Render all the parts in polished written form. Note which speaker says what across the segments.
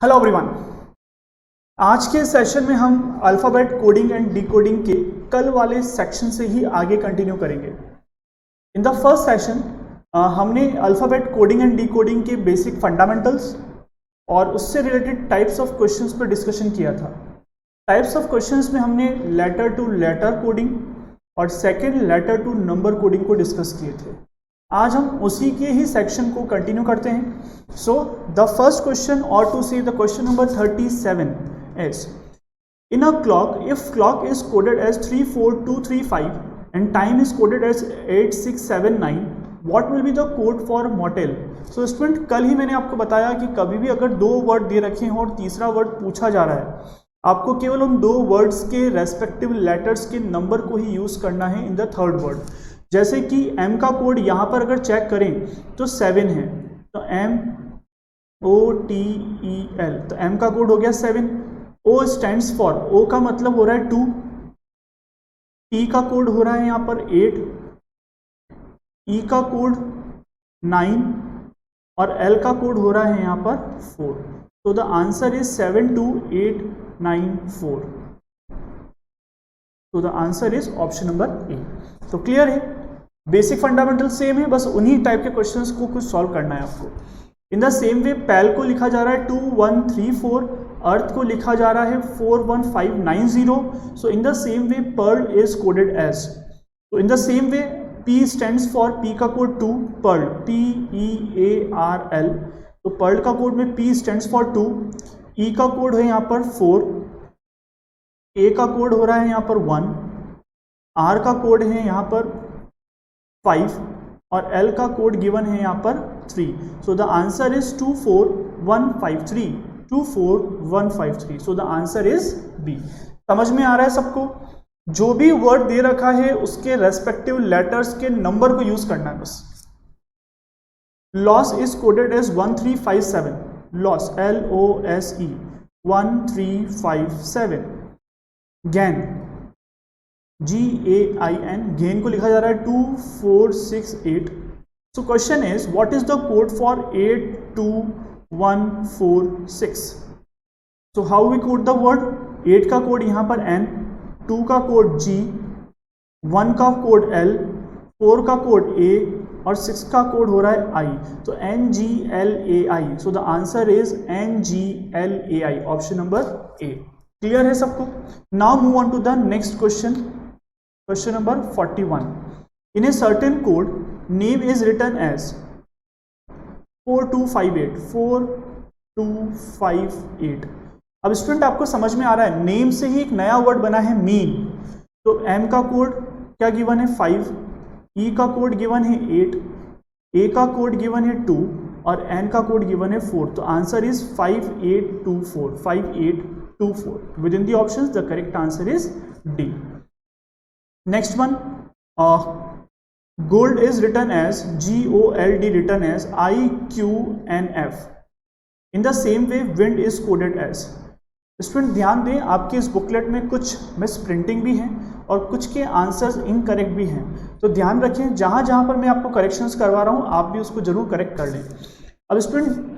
Speaker 1: Hello everyone. आज के session में हम अल्फ़ाबेट कोडिंग एंड डिकोडिंग के कल वाले सेक्शन से ही आगे कंटिन्यू करेंगे। इन द फर्स्ट सेशन हमने अल्फ़ाबेट कोडिंग एंड डिकोडिंग के बेसिक फंडामेंटल्स और उससे रिलेटेड टाइप्स ऑफ क्वेश्चंस पर डिस्कशन किया था। टाइप्स ऑफ क्वेश्चंस में हमने लेटर टू लेटर कोडिंग और second letter to number coding को डिस्कस किए थे। आज हम उसी के ही सेक्शन को कंटिन्यू करते हैं। सो द फर्स्ट क्वेश्चन और to see the question number 37 is in a clock, if clock is coded as 34235 and time is coded as 8679, what will be the code for motel? So student, कल ही मैंने आपको बताया कि कभी भी अगर दो वर्ड दे रखे हों और तीसरा वर्ड पूछा जा रहा है, आपको केवल उन दो वर्ड्स के रेस्पेक्टिव लेटर्स के नंबर को ही यूज करना है इन द थर्ड वर्ड। जैसे कि M का कोड यहाँ पर अगर चेक करें तो 7 है, तो MOTEL, तो M का कोड हो गया 7। O स्टैंड्स फॉर, O का मतलब हो रहा है 2, T का कोड हो रहा है यहाँ पर 8, E का कोड 9 और L का कोड हो रहा है यहाँ पर 4। तो द आंसर इज 72894। तो the answer is option number ए। तो क्लियर है, बेसिक फंडामेंटल सेम है, बस उन्हीं टाइप के क्वेश्चंस को कुछ सॉल्व करना है आपको। इन द सेम वे पैल को लिखा जा रहा है 2134, अर्थ को लिखा जा रहा है 41590। So in the same way pearl is coded as, तो in the same way P stands for, P का कोड 2, पर्ल PEARL, तो पर्ल का कोड में P स्टैंड्स फॉर 2, E का कोड है यहाँ पर 4, A का कोड हो रहा है यहाँ पर 1, R का कोड है यहाँ पर 5 और L का कोड गिवन है यहाँ पर 3। So the answer is 24153, 24153। So the answer is B. समझ में आ रहा है सबको? जो भी वर्ड दे रखा है उसके रेस्पेक्टिव लेटर्स के नंबर को यूज करना है बस। Lose is coded as 1357, lose LOSE 1357। Gain GAIN, gain को लिखा जा रहा है 2468। So question is what is the code for 82146? So how we code the word? 8 का कोड यहाँ पर N, 2 का कोड G, 1 का कोड L, 4 का कोड A और 6 का कोड हो रहा है I। तो NGLAI। So the answer is NGLAI, option number A. Clear है सबको? Now move on to the next question, question number 41। In a certain code name is written as 4258, 4258। अब student आपको समझ में आ रहा है, नेम से ही एक नया वर्ड बना है मीन। तो M का कोड क्या गिवन है 5, E का कोड गिवन है 8, A का कोड गिवन है 2 और N का कोड गिवन है 4। तो answer is 5824, 5824। With in the options the correct answer is D. Next one, gold is written as GOLD, written as IQNF. In the same way, wind is coded as. Student ध्यान दें, आपके इस booklet में कुछ miss printing भी हैं और कुछ के आंसर्स इनकरेक्ट भी हैं, तो ध्यान रखें जहाँ जहाँ पर मैं आपको करेक्शंस करवा रहा हूँ आप भी उसको जरूर करेक्ट कर लें। अब स्टूडेंट,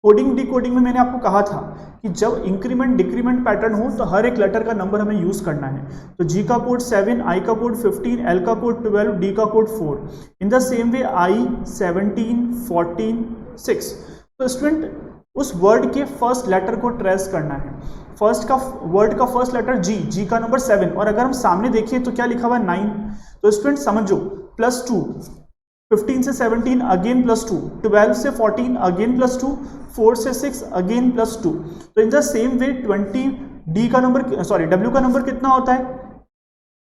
Speaker 1: कोडिंग डिकोडिंग में मैंने आपको कहा था कि जब इंक्रीमेंट डिक्रीमेंट पैटर्न हो तो हर एक लेटर का नंबर हमें यूज करना है। तो G का कोड 7, I का कोड 15, L का कोड 12, D का code 4। In the same way I 17, 14, 6। तो स्टूडेंट उस वर्ड के फर्स्ट लेटर को ट्रेस करना है। फर्स्ट का वर्ड का फर्स्ट लेटर G का नंबर 7 और अगर हम सामने देखिए तो क्या लिखा हुआ है 9। तो स्टूडेंट समझो, +2, 15 से 17 अगेन +2, 12 से 14 अगेन +2, 4 से 6 अगेन +2। तो in the same way 20 W का नंबर कितना होता है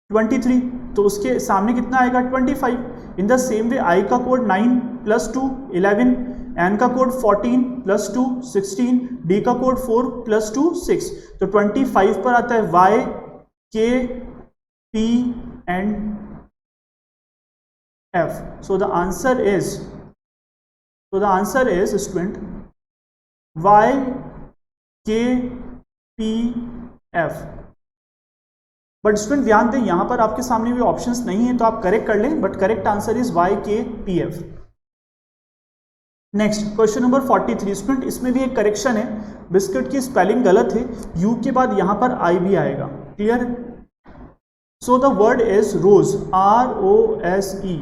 Speaker 1: 23, तो उसके सामने कितना आएगा 25। इन द सेम वे I का कोड 9 +2 11, N का कोड 14 +2 16, D का कोड 4 +2 6। तो 25 पर आता है Y K P and F। So the answer is student Y K P F। But student ध्यान दें, यहां पर आपके सामने भी ऑप्शंस नहीं है तो आप करेक्ट कर लें, but correct answer is Y K P F। Next question number 43 student, इसमें भी एक करेक्शन है, बिस्किट की स्पेलिंग गलत है, यू के बाद यहाँ पर आई भी आएगा, क्लियर है। So the word is rose, ROSE,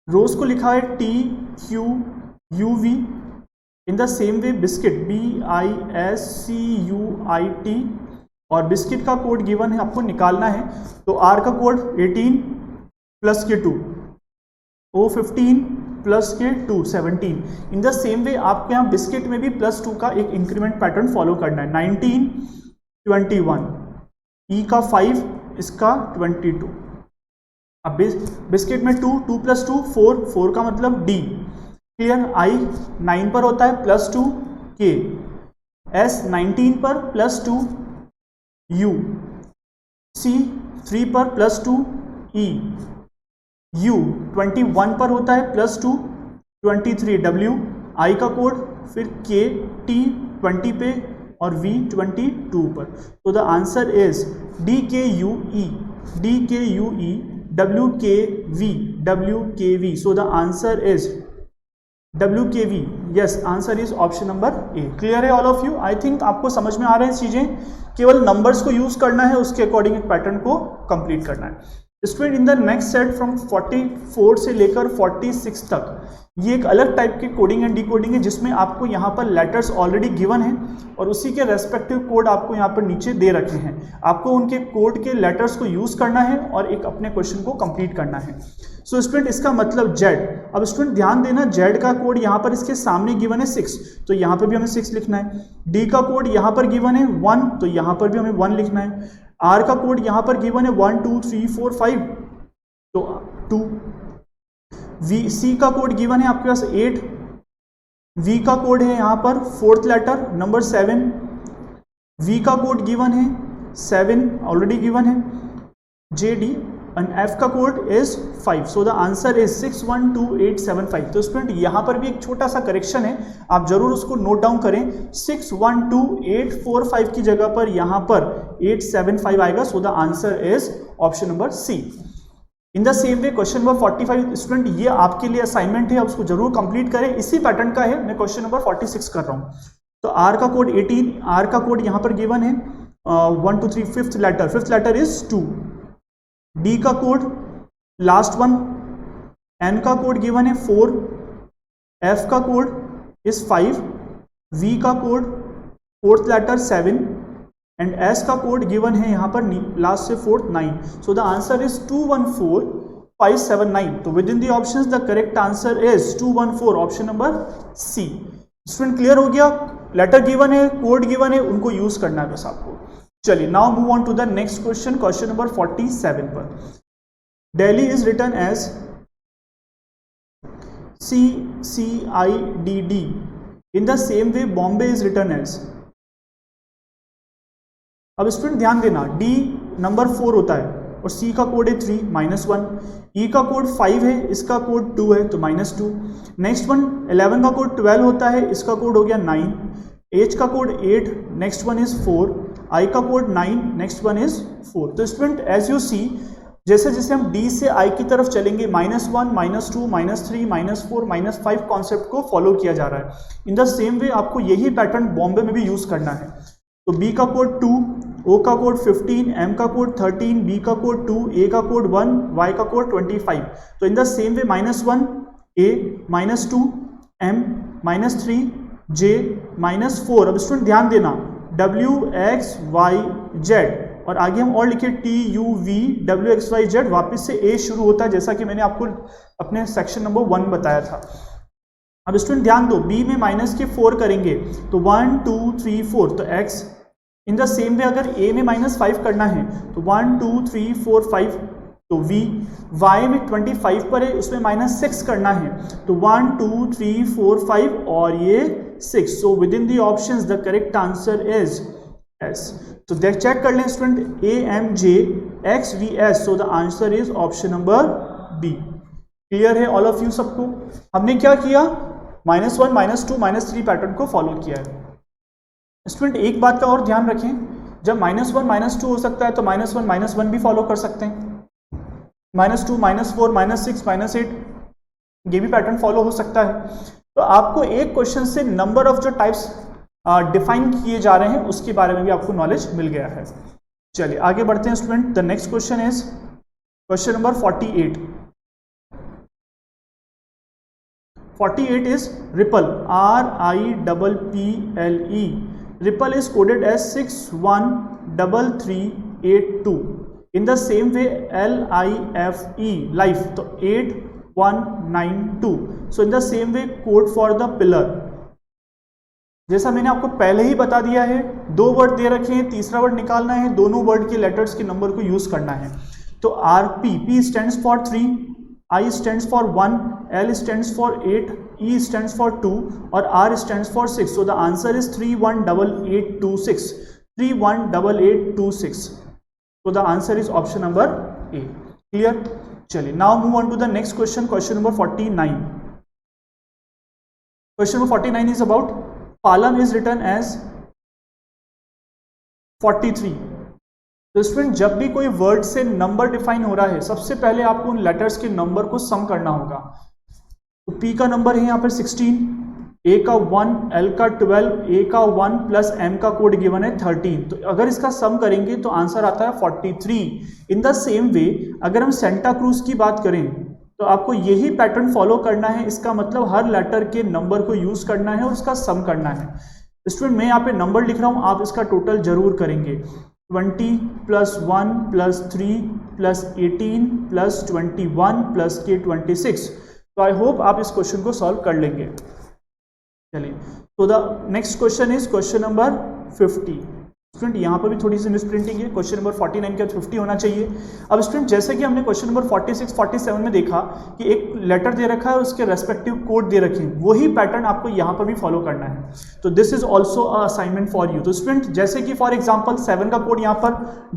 Speaker 1: rose को लिखा है TQUV। In the same way biscuit BISCUIT, और बिस्किट का कोड गिवन है, आपको निकालना है। तो R का कोड 18 प्लस के 2, O15 प्लस के 2 17। इन द सेम वे आपके यहाँ बिस्किट में भी +2 का एक इंक्रीमेंट पैटर्न फॉलो करना है, 19 21, E का 5, इसका 22। अब बिस्किट में 2 2 + 2 4 4 का मतलब D, क्लियर। I 9 पर होता है +2 K, S 19 पर +2 U, C 3 पर +2 E, U 21 पर होता है +2 23 W, I का कोड, फिर K T 20 पे और V 22 पर। तो the answer is DKUE WKV। So the answer is WKV। Yes, answer is option number A. Clear है all of you? I think आपको समझ में आ रहे हैं चीजें, केवल नंबर्स को यूज करना है, उसके अकॉर्डिंग एक पैटर्न को कंप्लीट करना है। Student, in the next set from 44 से लेकर 46 तक, ये एक अलग टाइप की कोडिंग एंड डिकोडिंग है, जिसमें आपको यहाँ पर लेटर्स ऑलरेडी गिवन हैं और उसी के रेस्पेक्टिव कोड आपको यहाँ पर नीचे दे रखे हैं। आपको उनके कोड के लेटर्स को यूज करना है और एक अपने क्वेश्चन को कंप्लीट करना है। सो स्टूडेंट, इसका मतलब जेड। अब स्टूडेंट ध्यान देना, जेड का कोड यहाँ पर इसके सामने गिवन है 6, तो यहाँ पर भी हमें 6 लिखना है। डी का कोड यहाँ पर गिवन है 1, तो यहाँ पर भी हमें 1 लिखना है। आर का कोड यहाँ पर गिवन है 1 2 3 4 5, तो 2। वी सी का कोड गिवन है आपके पास 8, वी का कोड है यहाँ पर 4th लेटर नंबर 7, वी का कोड गिवन है 7 ऑलरेडी गिवन है, जे डी, एंड एफ का code is 5। So the answer is 612875। तो स्टूडेंट, यहाँ पर भी एक छोटा सा करेक्शन है, आप जरूर उसको नोट डाउन करें। 612845 की जगह पर यहाँ पर 875 आएगा। So the answer is option number C. In the same way question number 45, student ये आपके लिए असाइनमेंट है, आप उसको जरूर कंप्लीट करें। इसी पैटर्न का है, मैं क्वेश्चन नंबर 46 कर रहा हूँ। तो आर का कोड 18, आर का कोड यहाँ पर गिवन है 1 2 3, 5th लेटर इज 2। डी का कोड लास्ट वन, एन का कोड गिवन है 4, एफ का कोड इज 5, वी का code 4th letter 7, and S का कोड गिवन है यहाँ पर लास्ट से 4th 9। So the answer is 214579। तो within the options the correct answer is 214, option number C. Student, clear हो गया? लेटर गिवन है, कोड गिवन है, उनको यूज करना है बस आपको। चलिए, now move on to the next question, question number 47 पर। Delhi is written as CCIDD। In the same way Bombay is written as. अब स्टूडेंट ध्यान देना, डी नंबर 4 होता है और सी का कोड है 3 -1, ई का कोड 5 है, इसका कोड 2 है तो -2। नेक्स्ट वन 11 का कोड 12 होता है, इसका कोड हो गया 9, एच का कोड 8, नेक्स्ट वन इज 4, आई का कोड 9, नेक्स्ट वन इज 4। तो स्टूडेंट, एज यू सी, जैसे जैसे हम डी से आई की तरफ चलेंगे, -1 -2 -3 -4 -5 कॉन्सेप्ट को फॉलो किया जा रहा है। इन द सेम वे आपको यही पैटर्न बॉम्बे में भी यूज करना है। तो बी का कोड 2, ओ का कोड 15, एम का कोड 13, बी का कोड 2, ए का कोड 1, वाई का कोड 25। तो in the same way -1 A, -2 M, -3 J, -4। अब स्टूडेंट ध्यान देना, W X Y Z और आगे हम और लिखे T U V W X Y Z, वापस से A शुरू होता है, जैसा कि मैंने आपको अपने सेक्शन नंबर 1 बताया था। अब स्टूडेंट ध्यान दो, B में -4 करेंगे तो 1 2 3 4, तो X। इन द सेम वे अगर A में -5 करना है तो 1 2 3 4 5, तो V। Y में 25 पर है, उसमें -6 करना है तो 1 2 3 4 5 और ये 6। सो within the options the correct answer is S। तो देख चेक कर लें student, AMJ XVS। So the answer is option number B। Clear है ऑल ऑफ यू सबको? हमने क्या किया, -1 -2 -3 पैटर्न को फॉलो किया है। स्टूडेंट, एक बात का और ध्यान रखें, जब -1 -2 हो सकता है तो -1 -1 भी फॉलो कर सकते हैं, -2 -4 -6 -8 ये भी पैटर्न फॉलो हो सकता है। तो आपको एक क्वेश्चन से नंबर ऑफ जो टाइप्स डिफाइन किए जा रहे हैं उसके बारे में भी आपको नॉलेज मिल गया है। चलिए आगे बढ़ते हैं student. The next question is question number 48। 48 is ripple, RIPPLE. Ripple is coded as 613382. In the same way LIFE, life, तो 8192. So in the same way code for the pillar, जैसा मैंने आपको पहले ही बता दिया है, दो वर्ड दे रखे हैं, तीसरा वर्ड निकालना है, दोनों वर्ड के लेटर्स के नंबर को यूज करना है। तो RP, P stands for 3, I stands for 1, L stands for 8, E stands for 2 और R stands for 6. So the answer is 318826. 318826. So the answer is option number A. Clear? चलिए now move on to the next question. Question number 49. Question number 49 is about Palam is written as 43. तो student जब भी कोई word से number define हो रहा है, सबसे पहले आपको उन लेटर्स के नंबर को सम करना होगा। तो P का नंबर है यहाँ पर 16, A का 1, L का 12, A का 1 प्लस M का कोड गिवन है 13। तो अगर इसका सम करेंगे तो आंसर आता है 43। इन द सेम वे अगर हम सेंटा क्रूज की बात करें तो आपको यही पैटर्न फॉलो करना है। इसका मतलब हर लेटर के नंबर को यूज करना है और उसका सम करना है। स्टूडेंट मैं यहाँ पे नंबर लिख रहा हूँ, आप इसका टोटल जरूर करेंगे। 20 plus 1 plus 3 plus 18 plus 21 plus के 26। तो आई होप आप इस क्वेश्चन को सॉल्व कर लेंगे। चलिए तो the next question is question number 50। Student यहाँ पर भी थोड़ी सी मिस प्रिंटिंग है, क्वेश्चन नंबर 49 के 50 होना चाहिए। अब स्टूडेंट जैसे कि हमने क्वेश्चन नंबर 46 47 में देखा कि एक लेटर दे रखा है और उसके रेस्पेक्टिव कोड दे रखे हैं, वही पैटर्न आपको यहाँ पर भी फॉलो करना है। तो this is also a assignment for you. तो स्टूडेंट जैसे कि फॉर एग्जाम्पल 7 का कोड यहाँ पर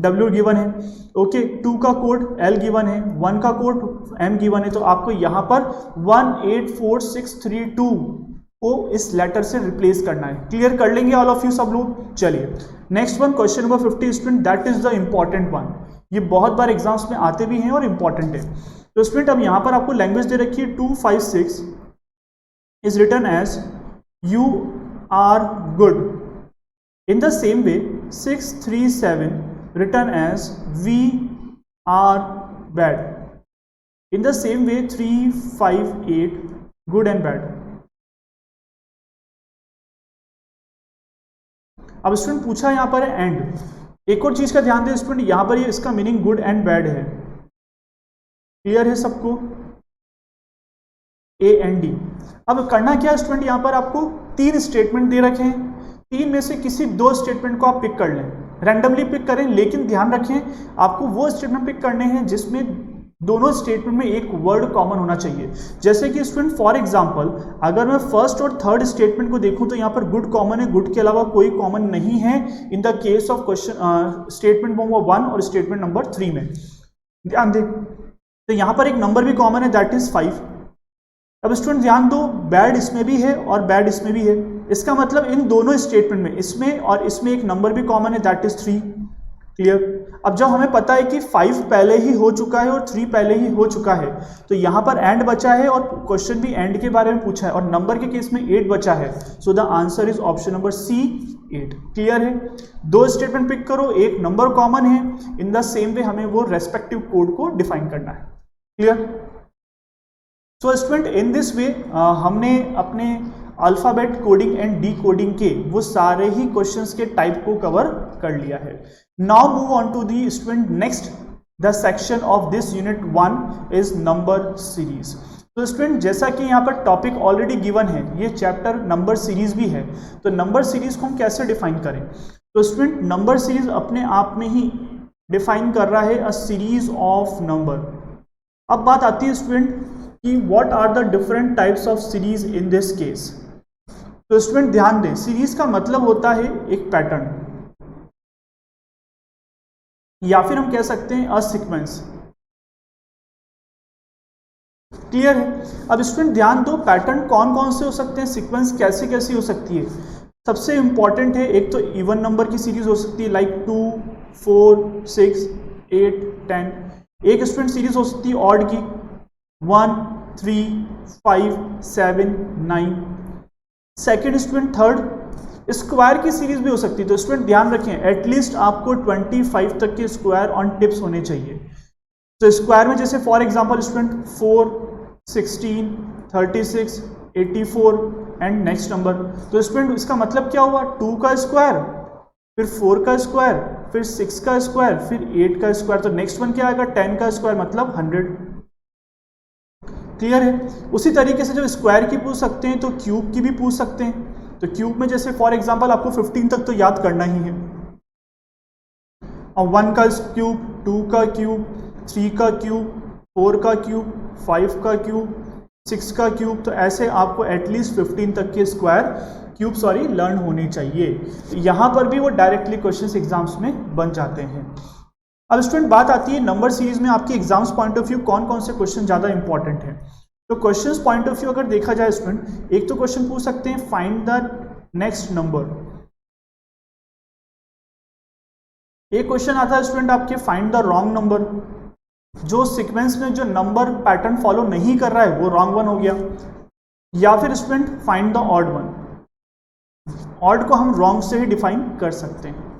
Speaker 1: W गिवन है, ओके, 2 का कोड L गिवन है, 1 का कोड M गिवन है। तो आपको यहाँ पर 184632 को इस लेटर से रिप्लेस करना है। क्लियर कर लेंगे ऑल ऑफ यू सब लोग। चलिए next one question number 50 student, that is the important one. ये बहुत बार एग्जाम्स में आते भी हैं और इंपॉर्टेंट है। तो स्टूडेंट अब यहाँ पर आपको लैंग्वेज दे रखी है 256 is written as you are good. In the same way 637 written as we are bad. In the same way 358 good and bad. अब स्टूडेंट पूछा यहाँ पर है एंड। एक और चीज का ध्यान दें स्टूडेंट, यहाँ पर ये इसका मीनिंग गुड एंड बैड है। क्लियर है सबको? A and D। अब करना क्या है स्टूडेंट, यहाँ पर आपको 3 स्टेटमेंट दे रखे हैं, 3 में से किसी 2 स्टेटमेंट को आप पिक कर लें, रैंडमली पिक करें, लेकिन ध्यान रखें आपको वो स्टेटमेंट पिक करने हैं जिसमें दोनों स्टेटमेंट में एक वर्ड कॉमन होना चाहिए। जैसे कि स्टूडेंट फॉर एग्जांपल अगर मैं फर्स्ट और थर्ड स्टेटमेंट को देखूं तो यहाँ पर गुड कॉमन है, गुड के अलावा कोई कॉमन नहीं है in the case of question statement number 1 और स्टेटमेंट नंबर 3 में। ध्यान दें तो यहाँ पर एक नंबर भी कॉमन है, दैट इज 5। अब स्टूडेंट ध्यान दो, बैड इसमें भी है और बैड इसमें भी है। इसका मतलब इन दोनों स्टेटमेंट में, इसमें और इसमें एक नंबर भी कॉमन है, दैट इज 3। क्लियर? अब जब हमें पता है कि 5 पहले ही हो चुका है और 3 पहले ही हो चुका है, तो यहाँ पर एंड बचा है और क्वेश्चन भी एंड के बारे में पूछा है और नंबर के केस में 8 बचा है। So the answer is option number C 8। Clear है? 2 स्टेटमेंट पिक करो, एक नंबर कॉमन है, इन द सेम वे हमें वो रेस्पेक्टिव कोड को डिफाइन करना है। Clear? So student in this way हमने अपने alphabet coding and decoding के वो सारे ही क्वेश्चंस के टाइप को कवर कर लिया है। Now move on to the student next the section of this unit 1 is number series. तो स्टूडेंट जैसा कि यहाँ पर टॉपिक ऑलरेडी गिवन है, ये चैप्टर नंबर सीरीज भी है, तो नंबर सीरीज को हम कैसे डिफाइन करें? तो स्टूडेंट नंबर सीरीज अपने आप में ही डिफाइन कर रहा है अ सीरीज ऑफ नंबर। अब बात आती है स्टूडेंट कि what are the different types of series in this case. तो स्टूडेंट ध्यान दें, सीरीज का मतलब होता है एक पैटर्न, या फिर हम कह सकते हैं अ सीक्वेंस। क्लियर है? अब स्टूडेंट ध्यान दो, पैटर्न कौन कौन से हो सकते हैं, सीक्वेंस कैसे कैसी हो सकती है। सबसे इंपॉर्टेंट है, एक तो इवन नंबर की सीरीज हो सकती है लाइक 2 4 6 8 10। एक स्टूडेंट सीरीज हो सकती है ऑड की 1 3 5 7 9 सेकेंड स्टूडेंट थर्ड, स्क्वायर की सीरीज भी हो सकती है। तो स्टूडेंट ध्यान रखें, एटलीस्ट आपको 25 तक के स्क्वायर ऑन टिप्स होने चाहिए। तो स्क्वायर में जैसे for example student 4, 16, 36, 84 and next number. तो स्टूडेंट इसका मतलब क्या हुआ, 2 का स्क्वायर, फिर 4 का स्क्वायर, फिर 6 का स्क्वायर, फिर 8 का स्क्वायर। तो नेक्स्ट वन क्या आएगा, 10 का स्क्वायर मतलब 100। क्लियर है। उसी तरीके से जब स्क्वायर की पूछ सकते हैं तो क्यूब की भी पूछ सकते हैं। तो क्यूब में जैसे फॉर एग्जांपल आपको 15 तक तो याद करना ही है। अब 1 का क्यूब, 2 का क्यूब, 3 का क्यूब, 4 का क्यूब, 5 का क्यूब, 6 का क्यूब। तो ऐसे आपको एटलीस्ट 15 तक के स्क्वायर क्यूब लर्न होने चाहिए। तो यहाँ पर भी वो डायरेक्टली क्वेश्चंस एग्जाम्स में बन जाते हैं। अब स्टूडेंट बात आती है नंबर सीरीज में आपके एग्जाम्स पॉइंट ऑफ व्यू कौन कौन से क्वेश्चन ज़्यादा इंपॉर्टेंट है। तो क्वेश्चंस पॉइंट ऑफ व्यू अगर देखा जाए स्टूडेंट, एक तो क्वेश्चन पूछ सकते हैं फाइंड द नेक्स्ट नंबर। एक क्वेश्चन आता है स्टूडेंट आपके फाइंड द रॉन्ग नंबर, जो सीक्वेंस में जो नंबर पैटर्न फॉलो नहीं कर रहा है वो रॉन्ग वन हो गया। या फिर student find the odd one, odd को हम रॉन्ग से ही डिफाइन कर सकते हैं।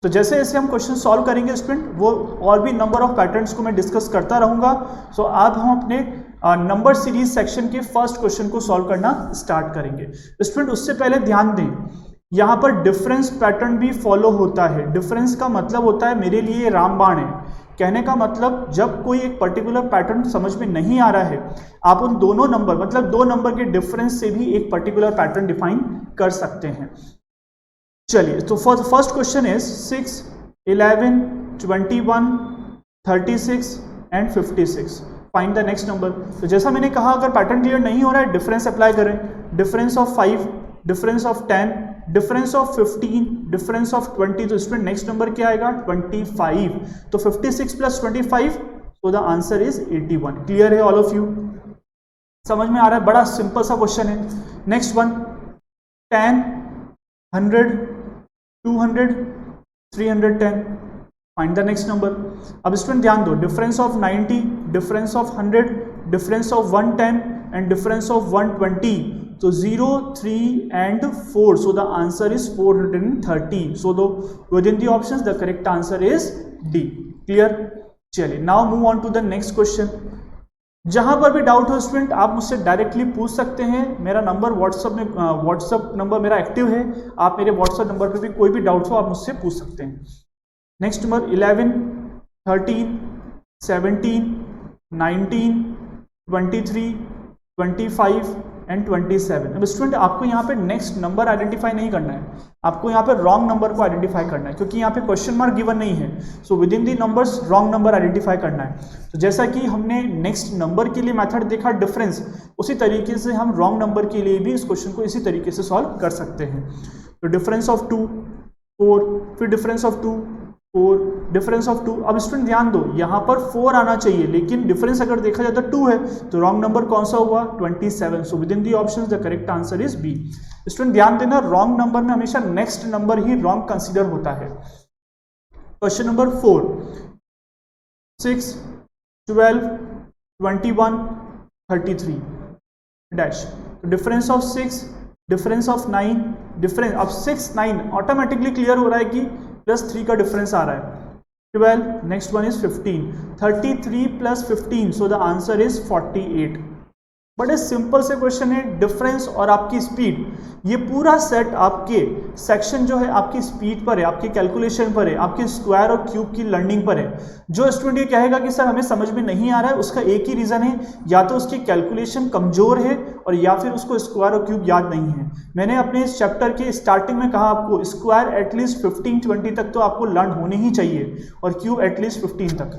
Speaker 1: तो जैसे जैसे हम क्वेश्चन सॉल्व करेंगे स्टूडेंट, वो और भी नंबर ऑफ पैटर्न्स को मैं डिस्कस करता रहूंगा। सो अब हम अपने नंबर सीरीज सेक्शन के फर्स्ट क्वेश्चन को सॉल्व करना स्टार्ट करेंगे। स्टूडेंट उससे पहले ध्यान दें, यहाँ पर डिफरेंस पैटर्न भी फॉलो होता है। डिफरेंस का मतलब होता है, मेरे लिए रामबाण है, कहने का मतलब जब कोई एक पर्टिकुलर पैटर्न समझ में नहीं आ रहा है, आप उन दोनों नंबर मतलब 2 नंबर के डिफरेंस से भी एक पर्टिकुलर पैटर्न डिफाइन कर सकते हैं। चलिए, तो for the first question is 6, 11, 21, 36 and 56, find the next number. तो जैसा मैंने कहा, अगर पैटर्न क्लियर नहीं हो रहा है डिफरेंस अप्लाई करें। Difference of 5, difference of 10, difference of 15, difference of 20। तो इसमें नेक्स्ट नंबर क्या आएगा, 25। तो 56 प्लस 25, तो द आंसर इज 81। क्लियर है ऑल ऑफ यू, समझ में आ रहा है? बड़ा सिंपल सा क्वेश्चन है। Next one, 10, 100, 200, 310, find the next number. अब स्टूडेंट ध्यान दो, difference of 90, difference of 100, difference of 110 and difference of 120। तो 0, 3 and 4, so the answer is 430। So though within the options the correct answer is D. Clear? चलिए, now move on to the next question. जहां पर भी doubt हो student, आप मुझसे directly पूछ सकते हैं। मेरा नंबर व्हाट्सअप नंबर मेरा एक्टिव है, आप मेरे व्हाट्सअप नंबर पे भी कोई भी डाउट हो आप मुझसे पूछ सकते हैं। Next number 11, 13, 17, 19, 23, 25 and 27। अब स्टूडेंट आपको यहाँ पे नेक्स्ट नंबर आइडेंटिफाई नहीं करना है, आपको यहाँ पे रॉन्ग नंबर को आइडेंटिफाई करना है, क्योंकि यहाँ पे क्वेश्चन मार्क गिवन नहीं है। सो within the numbers wrong number identify करना है। तो जैसा कि हमने नेक्स्ट नंबर के लिए मेथड देखा डिफरेंस, उसी तरीके से हम रॉन्ग नंबर के लिए भी इस क्वेश्चन को इसी तरीके से सॉल्व कर सकते हैं। तो डिफरेंस ऑफ 2, 4, फिर डिफरेंस ऑफ 2, 4, डिफरेंस ऑफ 2। अब स्टूडेंट ध्यान दो, यहाँ पर 4 आना चाहिए, लेकिन डिफरेंस अगर देखा जाए तो 2 है, तो रॉन्ग नंबर कौन सा हुआ, 27। So within the options the correct answer is B. Student ध्यान देना, रॉन्ग नंबर में हमेशा नेक्स्ट नंबर ही रॉन्ग कंसीडर होता है। Question number 4, 6, 12, 21, 33 dash. Difference of 6, difference of 9, difference अब 6, 9 ऑटोमेटिकली क्लियर हो रहा है कि +3 का डिफरेंस आ रहा है। 12, next one is 15, 33 plus 15, so the answer is 48। बड़े सिंपल से क्वेश्चन है। डिफरेंस और आपकी स्पीड, ये पूरा सेट आपके सेक्शन जो है आपकी स्पीड पर है, आपकी कैलकुलेशन पर है, आपके स्क्वायर और क्यूब की लर्निंग पर है। जो स्टूडेंट ये कहेगा कि सर हमें समझ में नहीं आ रहा है, उसका एक ही रीज़न है, या तो उसकी कैलकुलेशन कमज़ोर है और या फिर उसको स्क्वायर और क्यूब याद नहीं है। मैंने अपने इस चैप्टर के स्टार्टिंग में कहा आपको स्क्वायर एटलीस्ट 15-20 तक तो आपको लर्न होने ही चाहिए और क्यूब एटलीस्ट 15 तक।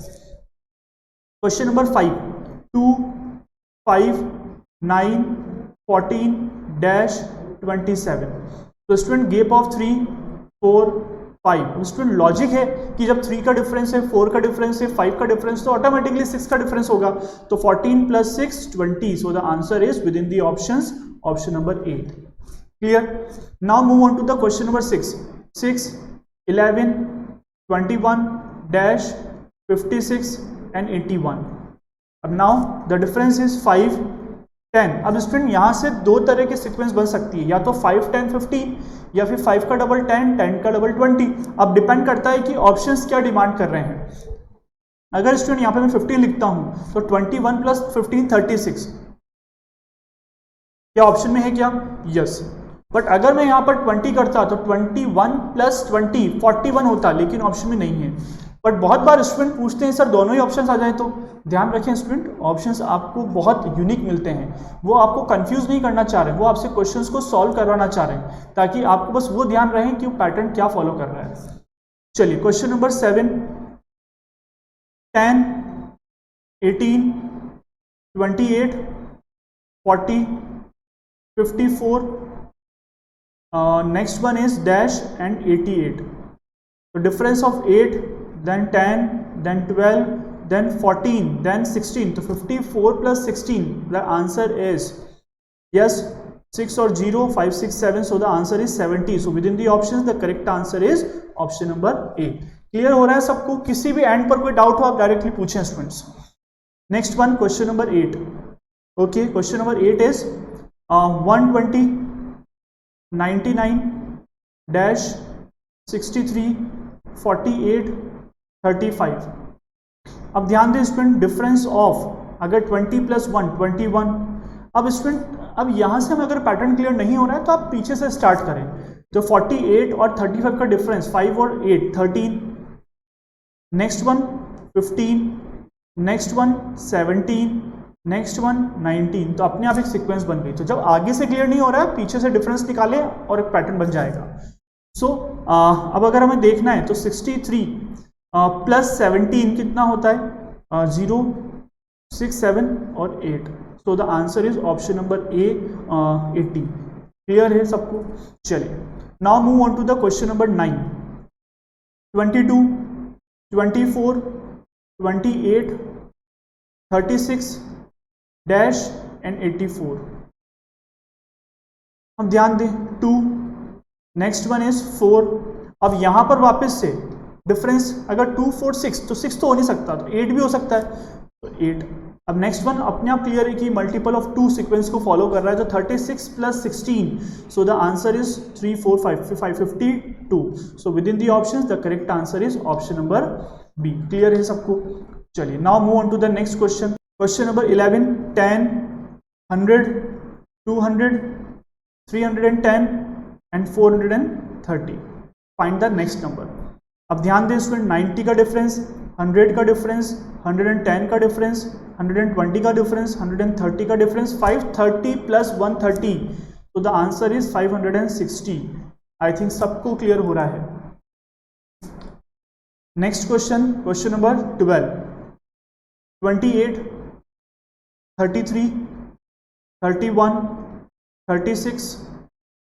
Speaker 1: Question number 5, 2, 5, 9, 14 dash 27। तो student gap of 3, 4, 5। Student logic है कि जब 3 का डिफरेंस है, 4 का डिफरेंस है, 5 का डिफरेंस, तो ऑटोमेटिकली 6 का डिफरेंस होगा। तो 14 plus 6, 20। So the answer is within the options, option number 8। Clear? Now move on to the question number 6, 6, 11, 21 dash 56 and 81। अब नाउ द डिफरेंस इज 5, 10। अब स्टूडेंट यहाँ से दो तरह के सीक्वेंस बन सकती है, या तो 5 10 15 या फिर 5 का डबल 10 10 का डबल 20। अब डिपेंड करता है कि ऑप्शंस क्या डिमांड कर रहे हैं। अगर स्टूडेंट यहाँ पे मैं 15 लिखता हूँ तो 21 प्लस 15 36, क्या ऑप्शन में है क्या? यस। बट अगर मैं यहाँ पर 20 करता तो 21 प्लस 20 41 होता, लेकिन ऑप्शन में नहीं है। बट बहुत बार स्टूडेंट पूछते हैं सर दोनों ही ऑप्शंस आ जाए तो। ध्यान रखें स्टूडेंट, ऑप्शंस आपको बहुत यूनिक मिलते हैं, वो आपको कंफ्यूज नहीं करना चाह रहे हैं, वो आपसे क्वेश्चंस को सॉल्व करवाना चाह रहे हैं, ताकि आपको बस वो ध्यान रहे कि वो पैटर्न क्या फॉलो कर रहा है। चलिए question number 7, 10 18 28 40 54, next one is dash and 88. So difference of 8, then 10, then 12, then 14, then 16. So 54 plus 16, the answer is yes 6 or 0 5 6 7. So the answer is 70. So within the options the correct answer is option number A. Clear हो रहा है सबको? किसी भी and पर कोई doubt हो आप डायरेक्टली पूछें students. Next one question number 8। Okay, question number 8 is 120 99 dash 63 48 35। अब ध्यान दें स्टूडेंट, डिफरेंस ऑफ अगर 20 प्लस 1 21। अब स्टूडेंट अब यहाँ से हम अगर पैटर्न क्लियर नहीं हो रहा है तो आप पीछे से स्टार्ट करें। तो 48 और 35 का डिफरेंस 5 और 8 13, next one 15, next one 17, next one 19। तो अपने आप एक सीक्वेंस बन गई। तो जब आगे से क्लियर नहीं हो रहा है पीछे से डिफरेंस निकालें और एक पैटर्न बन जाएगा। सो अब अगर हमें देखना है तो 63 प्लस 17 कितना होता है? 0 6 7 और 8। So the answer is option number A 80। Clear है सबको? चलिए now move on to the question number 9। 22 24 28 36 dash and 84। अब ध्यान दें 2, नेक्स्ट वन इज 4। अब यहां पर वापस से डिफरेंस अगर 2 4 6 तो 6 तो हो नहीं सकता, तो 8 भी हो सकता है, तो 8। अब नेक्स्ट वन अपने आप क्लियर है कि मल्टीपल ऑफ 2 सीक्वेंस को फॉलो कर रहा है, तो 36 plus 16। So the answer is 3 4 5 552। So within the options the correct answer is option number B. Clear है सबको? चलिए now move on to the next question. Question number 11 10 100 200 310 and 430। Find the next number. अब ध्यान दें student, 90 का difference, 100 का difference, 110 का difference, 120 का डिफरेंस, 130 का डिफरेंस, 530 प्लस 130। तो the answer is 560। I think सबको क्लियर हो रहा है। Next question, question number 12 28 33 31 36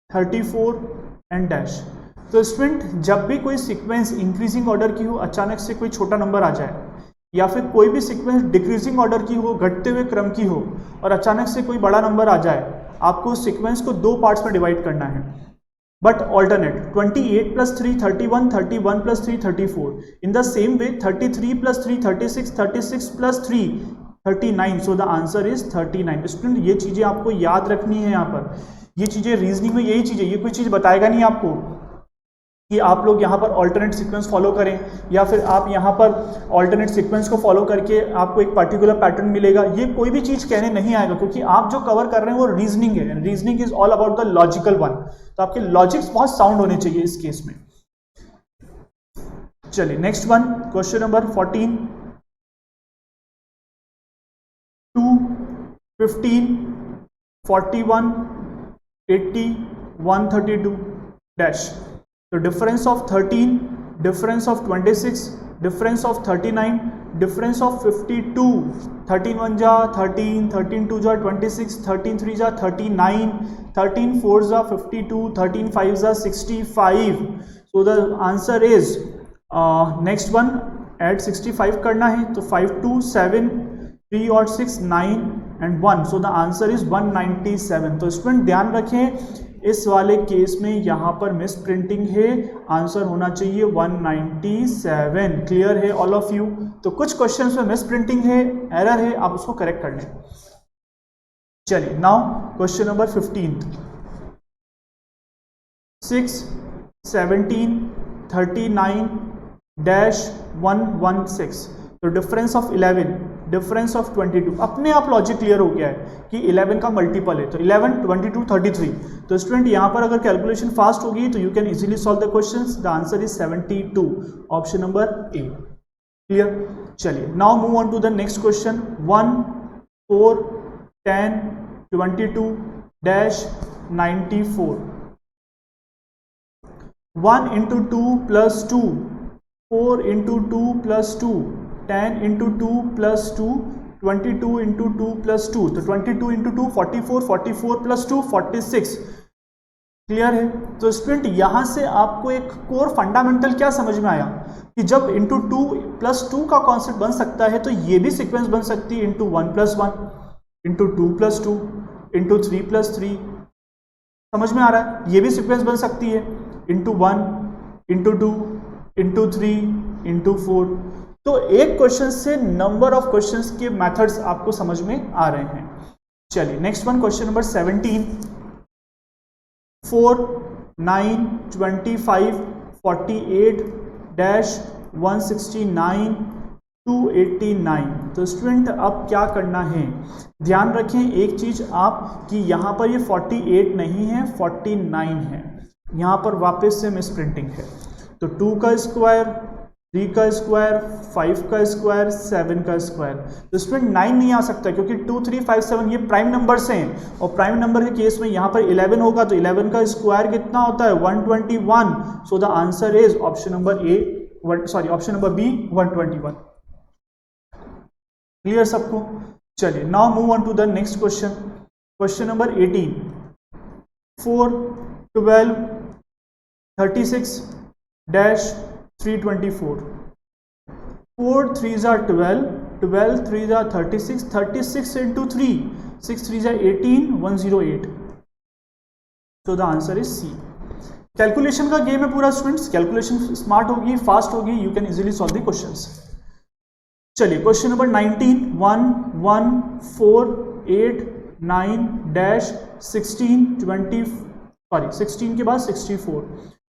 Speaker 1: 34 and dash. तो स्टूडेंट जब भी कोई सीक्वेंस इंक्रीजिंग ऑर्डर की हो, अचानक से कोई छोटा नंबर आ जाए, या फिर कोई भी सीक्वेंस डिक्रीजिंग ऑर्डर की हो, घटते हुए क्रम की हो, और अचानक से कोई बड़ा नंबर आ जाए, आपको सीक्वेंस को 2 पार्ट्स में डिवाइड करना है, but alternate. 28 plus 3 31, 31 plus 3 34। In the same way 33 plus 3 36, 36 plus 3 39। So the answer is 39। Student ये चीज़ें आपको याद रखनी है। यहाँ पर ये चीज़ें रीजनिंग में यही चीज़ें, ये कोई चीज़ बताएगा नहीं आपको कि आप लोग यहाँ पर ऑल्टरनेट सीक्वेंस फॉलो करें, या फिर आप यहाँ पर ऑल्टरनेट सीक्वेंस को फॉलो करके आपको एक पर्टिकुलर पैटर्न मिलेगा। ये कोई भी चीज़ कहने नहीं आएगा, क्योंकि आप जो कवर कर रहे हैं वो रीजनिंग है। Reasoning is all about the logical one. तो आपके लॉजिक्स बहुत साउंड होने चाहिए इस केस में। चलिए next one, question number 14 2 15 41 80 132 dash. तो difference of 13, difference of 26, difference of 39, difference of 52। 13 1 जा 13, 13 2 जा 26, 13 3 जा 39, 13 4 जा 52, 13 5 जा 65। So the answer is next one, add 65 करना है, तो 5 2 7 3 और 6 9 and 1। So the answer is 197। तो स्टूडेंट ध्यान रखें, इस वाले केस में यहाँ पर मिस प्रिंटिंग है, आंसर होना चाहिए 197। क्लियर है ऑल ऑफ यू? तो कुछ क्वेश्चंस में मिस प्रिंटिंग है, एरर है, आप उसको करेक्ट कर लें। चलिए नाउ क्वेश्चन नंबर 15, 6, 17, 39 डैश 116, तो डिफरेंस ऑफ 11, डिफरेंस ऑफ 22, अपने आप लॉजिक क्लियर हो गया है कि 11 का मल्टीपल है, तो 11, 22, 33। तो स्टूडेंट यहाँ पर अगर कैलकुलेशन फास्ट होगी तो you can easily solve the questions. The answer is 72, option number A. Clear? चलिए now move on to the next question. 1, 4, 10, 22 dash 94, 1 into 2 plus 2, 4 into 2 plus 2, 10 into 2 plus 2, 22 into 2 plus 2, तो 22 into 2 44, 44 plus 2 46। Clear है? तो student यहां से आपको एक core fundamental क्या समझ में आया कि जब इंटू 2 प्लस 2 का कॉन्सेप्ट बन सकता है तो ये भी सीक्वेंस बन सकती है into 1 plus 1, into 2 plus 2, into 3 plus 3। समझ में आ रहा है? ये भी सीक्वेंस बन सकती है इंटू 1, इंटू 2, इंटू 3, इंटू 4। तो एक क्वेश्चन से नंबर ऑफ क्वेश्चंस के मेथड्स आपको समझ में आ रहे हैं। चलिए next one, question number 17, 4, 9, 25, 48 dash 169, 289। तो स्टूडेंट अब क्या करना है, ध्यान रखें एक चीज आप कि यहाँ पर ये 48 नहीं है 49 है, यहाँ पर वापस से मिस प्रिंटिंग है। तो 2 का स्क्वायर, 3 का स्क्वायर, 5 का स्क्वायर, 7 का स्क्वायर। तो स्टूडेंट 9 नहीं आ सकता क्योंकि 2, 3, 5, 7 ये प्राइम नंबर्स हैं और प्राइम नंबर के केस में यहाँ पर 11 होगा तो 11 का स्क्वायर कितना होता है 121। So the answer is option number A, option number B 121। Clear सबको? चलिए now move on to the next question. Question number 18, 4, 12, 36 dash 324, 4 3s are 12, 12 3s are 36, 36 into 3, 6 3s are 18, 108। so the answer is C। Calculation का game है पूरा students, calculation smart होगी, fast होगी, you can easily solve the questions. चलिए question number 19, 1, 1, 4, 8, 9 dash 16, 16 के बाद 64।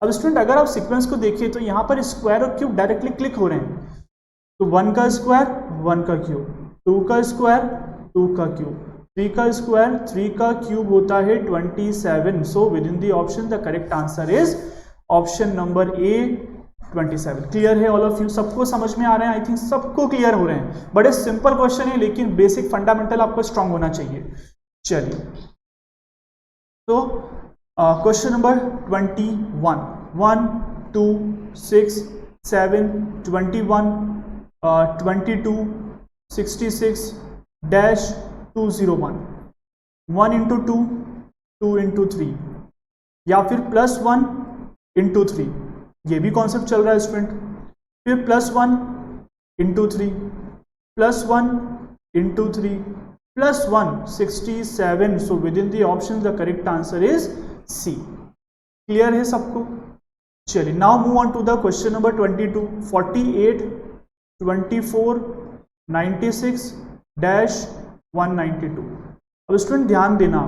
Speaker 1: अब student अगर आप सीक्वेंस को देखिए तो यहाँ पर स्क्वायर और क्यूब डायरेक्टली क्लिक हो रहे हैं। तो 1 का स्क्वायर 1 का क्यूब, 2 का स्क्वायर 2 का क्यूब, 3 का स्क्वायर 3 का क्यूब होता है 27। So within the option the correct answer is option number A 27। Clear है ऑल ऑफ यू? सबको समझ में आ रहे हैं? आई थिंक सबको क्लियर हो रहे हैं। बड़े सिंपल क्वेश्चन है लेकिन बेसिक फंडामेंटल आपको स्ट्रांग होना चाहिए। चलिए तो question number 21, 1, 2, 6, 7, 21, 22, 66 dash 201, 1 into 2, 2 into 3 या फिर +1 into 3, ये भी कॉन्सेप्ट चल रहा है स्टूडेंट। फिर +1 into 3, +1 into 3, +1 67। So within the option the correct answer is C. Clear है सबको? चलिए now move on to the question number 22, 48, 24, 96 dash 192। अब स्टूडेंट ध्यान देना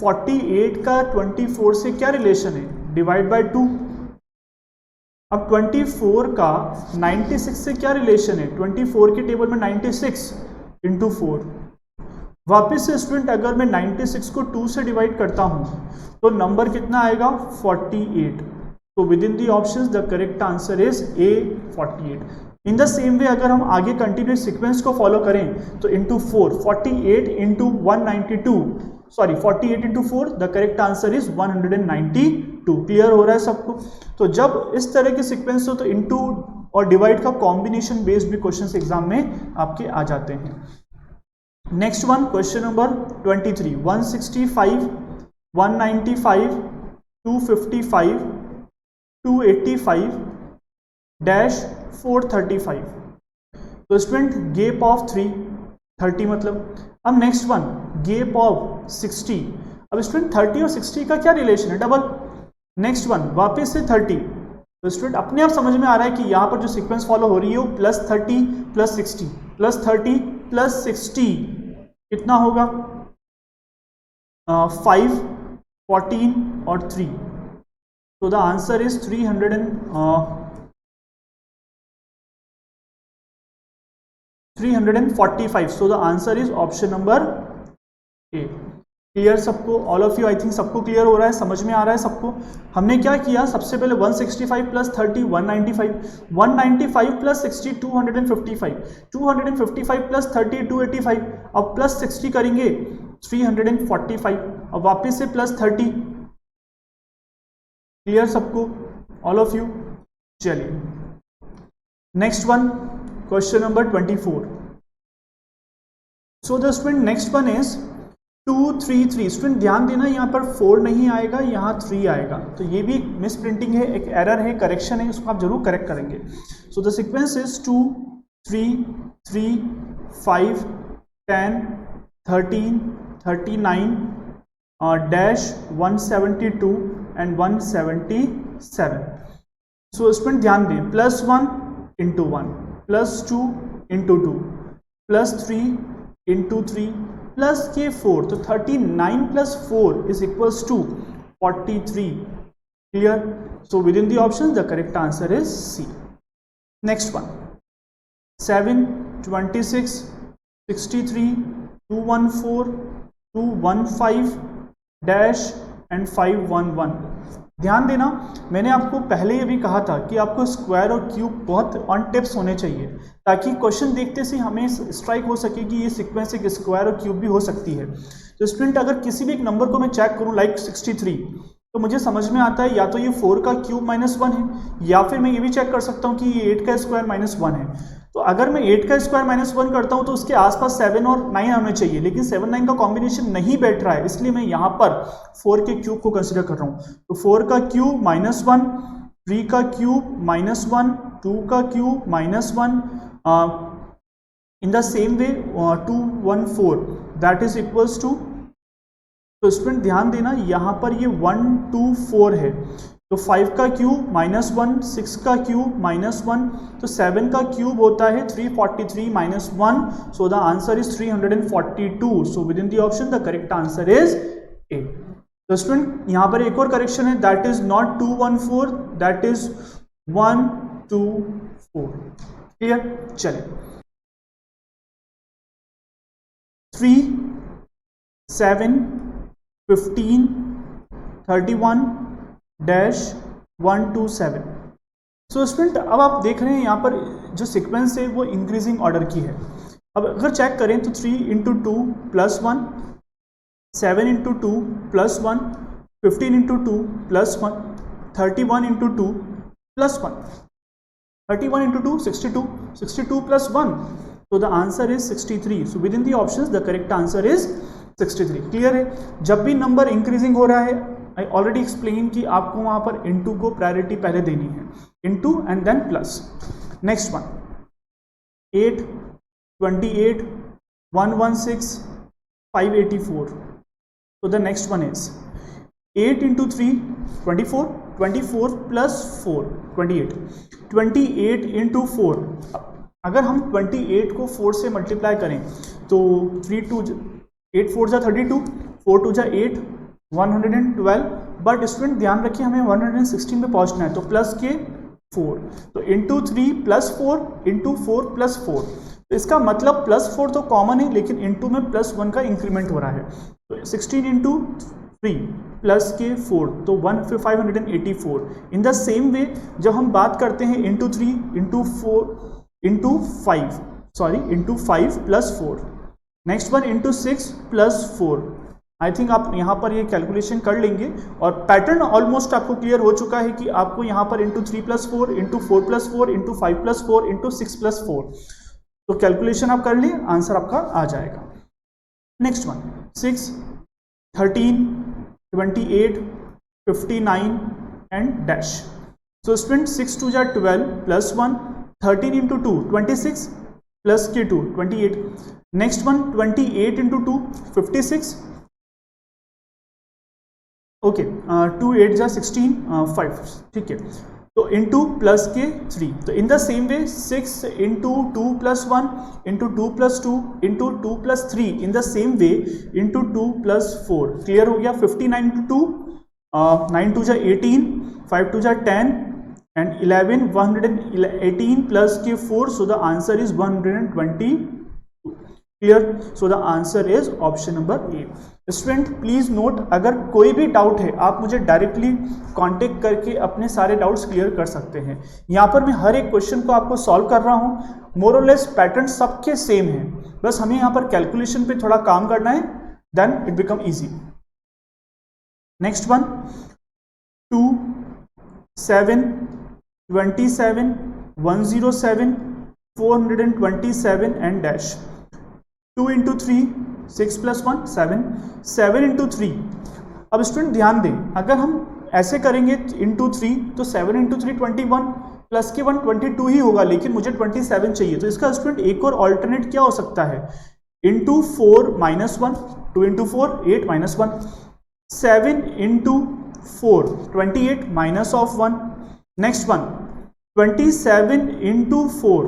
Speaker 1: 48 का 24 से क्या रिलेशन है, डिवाइड बाय 2। अब 24 का 96 से क्या रिलेशन है, 24 के टेबल में 96 इंटू 4। वापिस से स्टूडेंट अगर मैं 96 को 2 से डिवाइड करता हूं तो नंबर कितना आएगा 48। तो within the options the correct answer is a 48। In the same वे अगर हम आगे कंटिन्यूस सीक्वेंस को फॉलो करें तो into 4, 48 into 192, sorry 48 into 4 the correct answer is 192। Clear हो रहा है सबको? तो जब इस तरह के सीक्वेंस हो तो इंटू और डिवाइड का कॉम्बिनेशन बेस्ड भी क्वेश्चन एग्जाम में आपके आ जाते हैं। Next one, question number 23, 165, 195, 255, 285 dash 435। तो स्टूडेंट गेप ऑफ 30 मतलब। अब नेक्स्ट वन गेप ऑफ 60। अब स्टूडेंट 30 और 60 का क्या रिलेशन है, डबल। नेक्स्ट वन वापस से 30। तो स्टूडेंट अपने आप समझ में आ रहा है कि यहाँ पर जो सीक्वेंस फॉलो हो रही है वो +30 +60 +30 +60 कितना होगा 5, 14 और 3. So the answer is 345. So the answer is option number A. Clear सबको? All of you, I think सबको क्लियर हो रहा है, समझ में आ रहा है सबको? हमने क्या किया, सबसे पहले 165 प्लस 30 195, 195 प्लस 60 255, 255 प्लस 30 285, अब प्लस 60 करेंगे 345, अब वापस से प्लस 30. क्लियर सबको? All of you. चलिए next one, question number 24. So the student next one is 2 3 3. Student ध्यान देना, यहाँ पर 4 नहीं आएगा, यहाँ 3 आएगा, तो ये भी एक मिस प्रिंटिंग है, एक एरर है, करेक्शन है, इसको आप जरूर करेक्ट करेंगे. So the sequence is 2 3 3 5 10 13 39 dash 172 and 177. So student ध्यान दें, +1 इंटू 1, +2 इंटू 2, +3 इंटू 3, प्लस के 4, तो 39 plus 4 is equals to 43. Clear? So within the option the correct answer is C. Next one, 7 26 63 214 215 dash and 511. ध्यान देना, मैंने आपको पहले ये भी कहा था कि आपको स्क्वायर और क्यूब बहुत ऑन टिप्स होने चाहिए, ताकि क्वेश्चन देखते से हमें स्ट्राइक हो सके कि ये सीक्वेंस एक स्क्वायर और क्यूब भी हो सकती है. तो स्टूडेंट अगर किसी भी एक नंबर को मैं चेक करूं लाइक 63, तो मुझे समझ में आता है या तो ये 4 का क्यूब -1 है, या फिर मैं ये भी चेक कर सकता हूँ कि ये 8 का स्क्वायर -1 है. तो अगर मैं 8 का स्क्वायर -1 करता हूँ तो उसके आसपास 7 और 9 होने चाहिए, लेकिन 7 9 का कॉम्बिनेशन नहीं बैठ रहा है, इसलिए मैं यहाँ पर 4 के क्यूब को कंसिडर कर रहा हूँ. तो 4 का क्यूब -1, 3 का क्यूब -1, 2 का cube -1, in the same way 214 that is equals to. तो स्टूडेंट ध्यान देना, यहाँ पर ये 124 है, तो 5 का क्यूब -1, 6 का क्यूब -1, तो 7 का क्यूब होता है 343 -1. सो the answer is 342. So within the option the correct answer is a. तो स्टूडेंट यहाँ पर एक और करेक्शन है, that is not 214, that is 124. Clear? चलिए 3 7 15 31 डैश 127. सो स्टूडेंट अब आप देख रहे हैं यहाँ पर जो सीक्वेंस है वो इंक्रीजिंग ऑर्डर की है. अब अगर चेक करें तो 3 into 2 +1, 7 into 2 +1, 15 into 2 +1, 31 into 2 +1, 31 into 2 62, 62 +1, तो the answer is 63. So within the options the correct answer is 63. Clear है? जब भी नंबर इंक्रीजिंग हो रहा है, आई ऑलरेडी एक्सप्लेन कि आपको वहां पर इनटू को प्रायोरिटी पहले देनी है, into and then plus. Next one, 8 28 116 584. तो the next one is 8 into 3 24, 24 plus 4 28, 28 into 4. अगर हम 28 को 4 से मल्टीप्लाई करें तो 3 2 8 4 जा 32, 4 2 जा 8, 112. बट स्टूडेंट ध्यान रखिए हमें 116 पे पहुंचना है, तो प्लस के 4, तो इंटू 3 प्लस 4 इंटू 4 प्लस 4. तो इसका मतलब +4 तो कॉमन है, लेकिन इंटू में +1 का इंक्रीमेंट हो रहा है. तो 16 इंटू 3 प्लस के 4, तो 584. इन द सेम वे जब हम बात करते हैं into 3 into 4 into 5, sorry into 5 plus 4, next one into 6 plus 4. I think आप यहाँ पर ये कैलकुलेशन कर लेंगे और पैटर्न ऑलमोस्ट आपको क्लियर हो चुका है कि आपको यहाँ पर into 3 plus 4 into 4 plus 4 into 5 plus 4 into 6 plus 4. तो कैलकुलेशन आप कर लिए, आंसर आपका आ जाएगा. Next one 6 13 28 59 and dash. So student 6 2 जा 12 प्लस 1, 13 इंटू 2 26 प्लस के 2 28. नेक्स्ट वन 28 इंटू 2 56, ओके 2 8 जा 16 5. ठीक है. तो इंटू प्लस के 3, तो in the same way 6 into 2 plus 1 into 2 plus 2 into 2 plus 3 in the same way into 2 plus 4। Clear हो गया। 59 इंटू 2, 9 टू जा 18, 5 टू जा 10 एंड 11, 118 प्लस के 4, so the answer is 120। Clear, so the answer is option number A. Student please note, अगर कोई भी doubt है आप मुझे डायरेक्टली कांटेक्ट करके अपने सारे डाउट्स क्लियर कर सकते हैं। यहाँ पर मैं हर एक क्वेश्चन को आपको सॉल्व कर रहा हूँ, मोर और लेस पैटर्न सबके सेम है, बस हमें यहाँ पर कैलकुलेशन पे थोड़ा काम करना है, then it become easy. Next one, 2, 7, 27, 107, 427 and dash. 2 into 3, 6 plus 1 7, 7 into 3। अब स्टूडेंट ध्यान दें, अगर हम ऐसे करेंगे इंटू 3 तो 7 इंटू 3 21 प्लस के 1 22 ही होगा, लेकिन मुझे 27 चाहिए। तो इसका स्टूडेंट एक और ऑल्टरनेट क्या हो सकता है, into 4 minus 1, 2 into 4 8 minus 1, 7 into 4 28 minus of 1। Next one 27 into 4,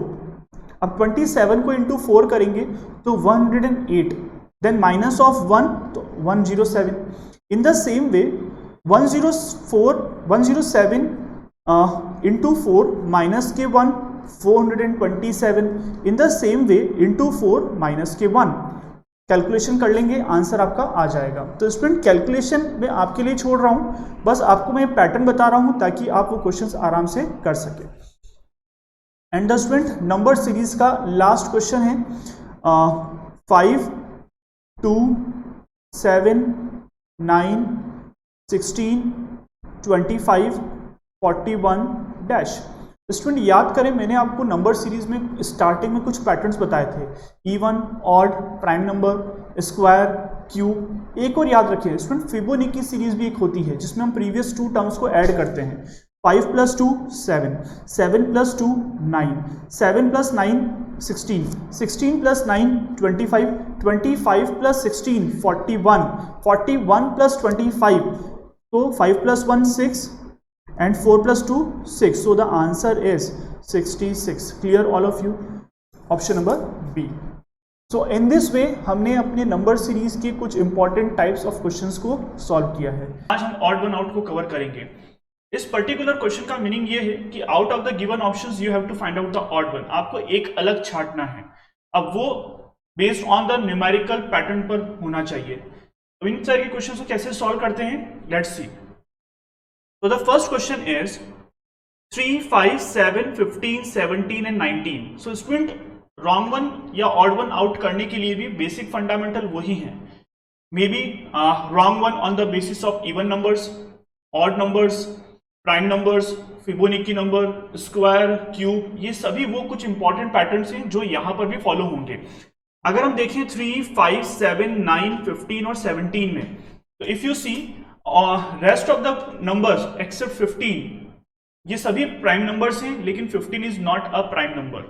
Speaker 1: अब 27 को इंटू 4 करेंगे तो 108, देन माइनस ऑफ 1 तो 107। इन the same way 107 into 4 minus के 1 427, इन the same way into 4 minus के 1। कैलकुलेशन कर लेंगे, आंसर आपका आ जाएगा। तो स्टूडेंट कैलकुलेशन मैं आपके लिए छोड़ रहा हूं, बस आपको मैं पैटर्न बता रहा हूं ताकि आप वो क्वेश्चंस आराम से कर सके। And the student number series का लास्ट क्वेश्चन है 5, 2, 7, 9, 16, 25, 41 डैश। स्टूडेंट याद करें, मैंने आपको नंबर सीरीज में स्टार्टिंग में कुछ पैटर्न्स बताए थे, even, odd, prime number, square, cube. एक और याद रखें स्टूडेंट, फिबोनाची सीरीज भी एक होती है जिसमें हम प्रीवियस 2 टर्म्स को ऐड करते हैं। 5 plus 2 7, 7 plus 2 9, 7 plus 9 16, 16 plus 9 25, 25 plus 16 41, 41 plus 25, तो 5 plus 1 6 and 4 plus 2 6, so the answer is 66. Clear all of you? Option number B. So in this way हमने अपने नंबर सीरीज के कुछ इंपॉर्टेंट टाइप्स ऑफ क्वेश्चंस को solve किया है। आज हम ऑड वन आउट को कवर करेंगे। इस पर्टिकुलर क्वेश्चन का मीनिंग ये है कि out of the given options you have to find out the odd one. आपको एक अलग छांटना है, अब वो based on the numerical pattern पर होना चाहिए। तो इन सारे क्वेश्चंस को कैसे सॉल्व करते हैं, let's see. So the first question is 3, 5, 7, 15, 17 and 19. So student wrong one या odd one out करने के लिए भी basic fundamental वही है। Maybe wrong one on the basis of even numbers, odd numbers, prime numbers, Fibonacci number, square, cube, ये सभी वो कुछ important patterns हैं जो यहाँ पर भी follow होंगे। अगर हम देखें 3, 5, 7, 9, 15 और 17 में, तो if you see rest of the numbers accept 15 ये सभी प्राइम नंबर्स हैं, लेकिन 15 is not a prime number.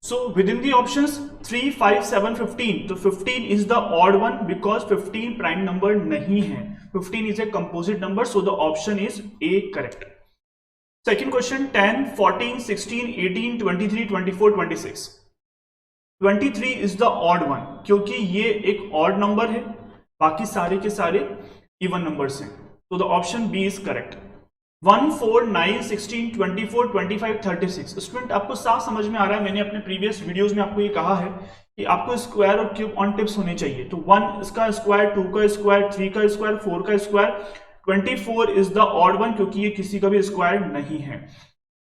Speaker 1: So within the options 3, 5, 7, 15, तो 15 is the odd one because 15 prime number नहीं है, 15 is a composite number, so the option is A correct. Second question 10, 14, 16, 18, 23, 24, 26। 23 is the odd one क्योंकि ये एक odd number है, बाकी सारे के सारे इवन नंबर्स हैं, तो the option B is correct. 1, 4, 9, 16, 24, 25, 36। Student आपको साफ समझ में आ रहा है, मैंने अपने प्रीवियस वीडियोस में आपको ये कहा है कि आपको स्क्वायर और क्यूब ऑन टिप्स होने चाहिए। तो 1 इसका स्क्वायर, 2 का स्क्वायर, 3 का स्क्वायर, 4 का square, 24 is the odd one क्योंकि ये किसी का भी स्क्वायर नहीं है।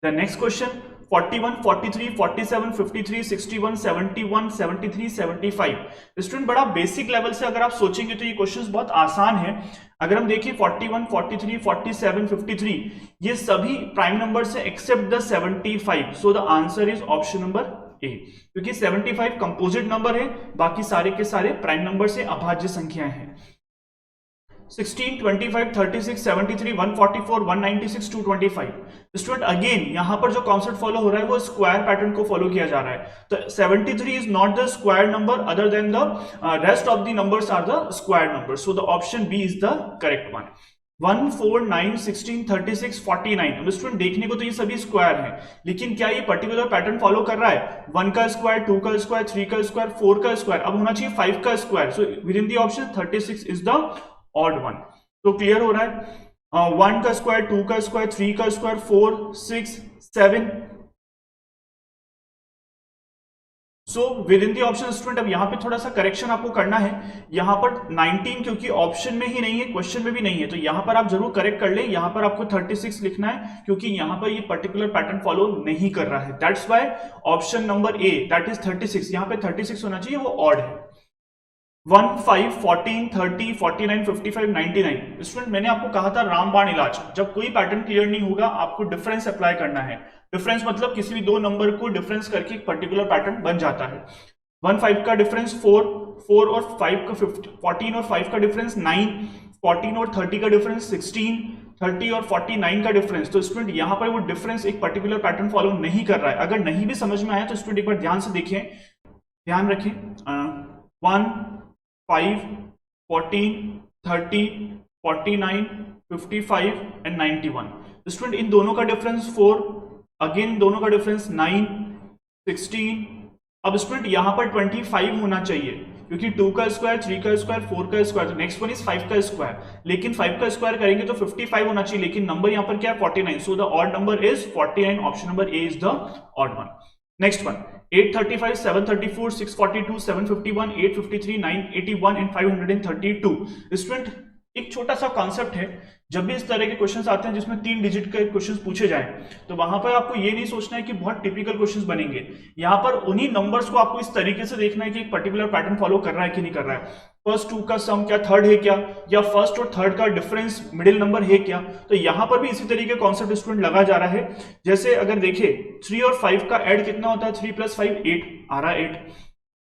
Speaker 1: The next question 41, 43, 47, 53, 61, 71, 73, 75। स्टूडेंट बड़ा बेसिक लेवल से अगर आप सोचेंगे तो ये क्वेश्चंस बहुत आसान है। अगर हम देखें 41, 43, 47, 53 ये सभी प्राइम नंबर से except the 75, so the answer is option number A, क्योंकि 75 कंपोजिट नंबर है, बाकी सारे के सारे प्राइम नंबर से अभाज्य संख्याएं हैं। 16, 25, 36, 73, 144, 196, 225। स्टूडेंट अगेन यहां पर जो कॉन्सेप्ट फॉलो हो रहा है वो स्क्वायर पैटर्न को फॉलो किया जा रहा है। तो 73 is not the square number other than the rest of the numbers are the square number, so the option B is the correct one. 1, 4, 9, 16, 36, 49। अब स्टूडेंट देखने को तो ये सभी स्क्वायर हैं, लेकिन क्या ये पर्टिकुलर पैटर्न फॉलो कर रहा है? 1 का स्क्वायर, 2 का स्क्वायर, 3 का स्क्वायर, 4 का स्क्वायर, अब होना चाहिए 5 का square. So within the option 36 is the odd one. तो क्लियर हो रहा है? 1 का स्क्वायर, 2 का स्क्वायर, 3 का square, 4, 6, 7। So within the option student, अब यहां पे थोड़ा सा करेक्शन आपको करना है। यहां पर 19 क्योंकि ऑप्शन में ही नहीं है, क्वेश्चन में भी नहीं है, तो यहां पर आप जरूर करेक्ट कर ले। यहां पर आपको 36 लिखना है क्योंकि यहां पर ये पर्टिकुलर पैटर्न फॉलो नहीं कर रहा है। That's why option number A that is 36, यहां पे 36 होना चाहिए, वो ऑड है। 1, 5, 14, 30, 49, 55, 99। स्टूडेंट मैंने आपको कहा था रामबाण इलाज, जब कोई पैटर्न क्लियर नहीं होगा आपको डिफरेंस अप्लाई करना है। डिफरेंस मतलब किसी भी दो नंबर को डिफरेंस करके एक पर्टिकुलर पैटर्न बन जाता है। 1, 5 का डिफरेंस 4, 4 और 5 का 14 और 5 का डिफरेंस 9, 14 और 30 का डिफरेंस 16, 30 और 49 का डिफरेंस। तो स्टूडेंट यहां पर वो डिफरेंस एक पर्टिकुलर पैटर्न फॉलो नहीं कर रहा है। अगर नहीं भी समझ में आया तो स्टूडेंट एक बार ध्यान से देखिए, ध्यान रखें। 1, 5, 14, 30, 49, 55 एंड 91। स्टूडेंट इन दोनों का डिफरेंस 4, अगेन दोनों का डिफरेंस 9, 16। अब स्टूडेंट यहां पर 25 होना चाहिए क्योंकि 2 का स्क्वायर, 3 का स्क्वायर, 4 का स्क्वायर, तो नेक्स्ट वन इज 5 का स्क्वायर। लेकिन 5 का स्क्वायर करेंगे तो 55 होना चाहिए, लेकिन नंबर यहां पर क्या है? 49। सो the odd number is 49। Option number A is the odd one. Next one 835, 734, 642, 751, 853, 981 and 532। Student एक छोटा सा कॉन्सेप्ट है, जब भी इस तरह के क्वेश्चंस आते हैं जिसमें 3 डिजिट के क्वेश्चंस पूछे जाएं, तो वहां पर आपको ये नहीं सोचना है कि बहुत टिपिकल क्वेश्चंस बनेंगे। यहां पर उन्हीं नंबर्स को आपको इस तरीके से देखना है कि एक पर्टिकुलर पैटर्न फॉलो कर रहा है कि नहीं कर रहा है। फर्स्ट 2 का सम क्या थर्ड है क्या, या फर्स्ट और थर्ड का डिफरेंस मिडिल नंबर है क्या। तो यहां पर भी इसी तरीके का कॉन्सेप्ट स्टूडेंट लगा जा रहा है। जैसे अगर देखे 3 और 5 का ऐड कितना होता है? 3 + 5 8 आ रहा है 8।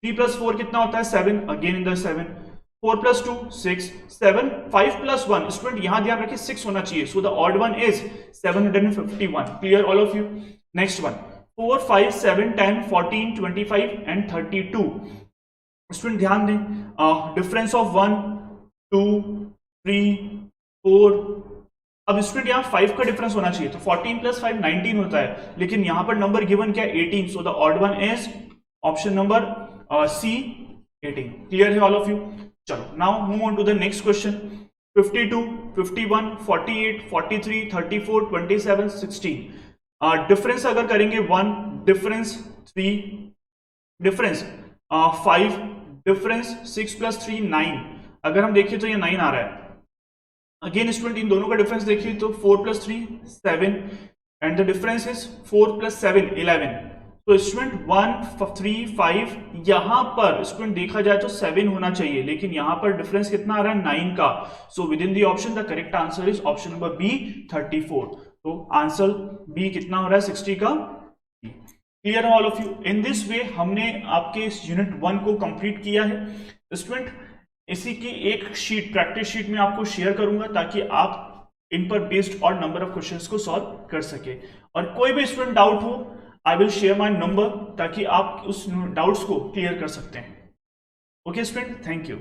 Speaker 1: 3 + 4 कितना होता है? 7, अगेन इन द 7। 4 + 2 6, 7, 5 + 1। स्टूडेंट यहां ध्यान रखिए 6 होना चाहिए। सो the odd one is 751। Clear all of you? Next one 4, 5, 7, 10, 14, 25 and 32। Student ध्यान दें, डिफरेंस ऑफ 1, 2, 3, 4। अब स्टूडेंट यहाँ 5 का डिफरेंस होना चाहिए, तो 14 + 5 19 होता है, लेकिन यहां पर नंबर गिवन क्या? 18। So the odd one is option number C 18। Clear है ऑल ऑफ यू? चलो now move on to the next question. 52, 51, 48, 43, 34, 27, 16। Difference अगर करेंगे 1, डिफरेंस 3, डिफरेंस 5, डिफरेंस 6 + 3 9। अगर हम देखिए तो ये 9 आ रहा है। अगेन स्टूडेंट इन दोनों का डिफरेंस देखिए तो 4 + 3 7 एंड द डिफरेंस इज 4 + 7 11। तो स्टूडेंट 1, 3, 5 यहां पर स्टूडेंट देखा जाए तो 7 होना चाहिए, लेकिन यहां पर डिफरेंस कितना आ रहा है? 9 का। So within the option the correct answer is option number B 34। तो आंसर बी कितना हो रहा है? 60 का। Clear all of you? In this way हमने आपके इस यूनिट 1 को कंप्लीट किया है। स्टूडेंट इसी की एक शीट प्रैक्टिस शीट में आपको शेयर करूंगा ताकि आप इन पर बेस्ड और नंबर ऑफ क्वेश्चंस को सॉल्व कर सके। और कोई भी स्टूडेंट डाउट हो I will share my number ताकि आप उस डाउट्स को क्लियर कर सकते हैं। Okay student, thank you.